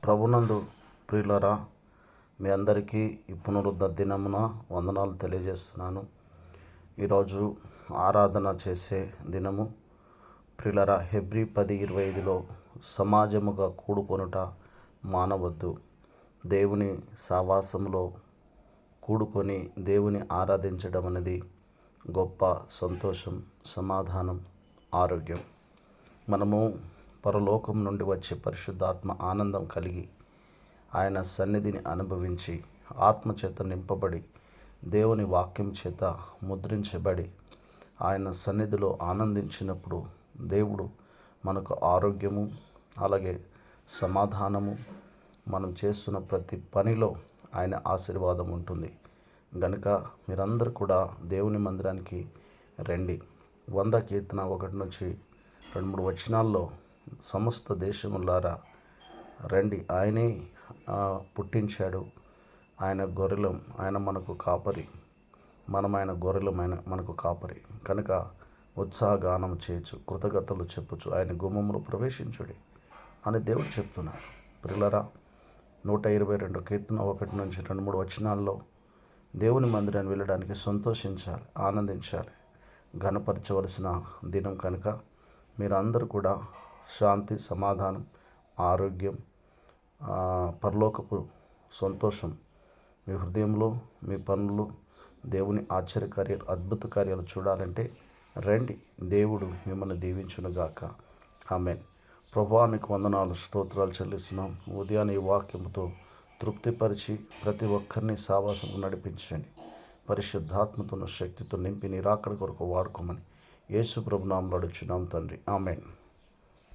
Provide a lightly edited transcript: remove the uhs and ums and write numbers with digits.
ప్రభునందు ప్రియులరా, మీ అందరికీ ఈ పునరుద్ధ దినమున వందనాలు తెలియజేస్తున్నాను. ఈరోజు ఆరాధన చేసే దినము. ప్రియులరా, హెబ్రీ 10:25లో సమాజముగా కూడుకొనుట మానవద్దు. దేవుని సావాసములో కూడుకొని దేవుని ఆరాధించడం అనేది గొప్ప సంతోషం, సమాధానం, ఆరోగ్యం. మనము పరలోకం నుండి వచ్చే పరిశుద్ధాత్మ ఆనందం కలిగి ఆయన సన్నిధిని అనుభవించి ఆత్మచేత నింపబడి దేవుని వాక్యం చేత ముద్రించబడి ఆయన సన్నిధిలో ఆనందించినప్పుడు దేవుడు మనకు ఆరోగ్యము, అలాగే సమాధానము, మనం చేస్తున్న ప్రతి పనిలో ఆయన ఆశీర్వాదం ఉంటుంది. గనుక మీరందరూ కూడా దేవుని మందిరానికి రండి. 100 కీర్తన 1 నుంచి 2-3 వచనాల్లో సమస్త దేశములారా రండి, ఆయనే పుట్టించాడు, ఆయన గొర్రెలం, ఆయన మనకు కాపరి, మనం ఆయన గొర్రెలం, ఆయన మనకు కాపరి. కనుక ఉత్సాహగానం చేయొచ్చు, కృతజ్ఞతలు చెప్పచ్చు, ఆయన గుమ్మములో ప్రవేశించుడి అని దేవుడు చెప్తున్నాడు. ప్రియులరా, 122 కీర్తన 1 నుంచి 2-3 వచనాల్లో దేవుని మందిరాన్ని వెళ్ళడానికి సంతోషించాలి, ఆనందించాలి, ఘనపరచవలసిన దినం. కనుక మీరందరూ కూడా శాంతి, సమాధానం, ఆరోగ్యం, పరలోకపు సంతోషం మీ హృదయంలో, మీ పనులు, దేవుని ఆశ్చర్యకార్యాలు, అద్భుత కార్యాలు చూడాలంటే రండి. దేవుడు మిమ్మల్ని దీవించునుగాక. ఆమేన్. ప్రభువా, నీకు వందనాలు, స్తోత్రాలు చెల్లిస్తున్నాం. ఉదయాన్నే ఈ వాక్యముతో తృప్తిపరిచి ప్రతి ఒక్కరిని సావాసము నడిపించండి. పరిశుద్ధాత్మతోను శక్తితో నింపి నీ రాకడ కొరకు వాడుకోమని యేసు ప్రభు నామములో అడుగుచున్నాం తండ్రి. ఆమేన్.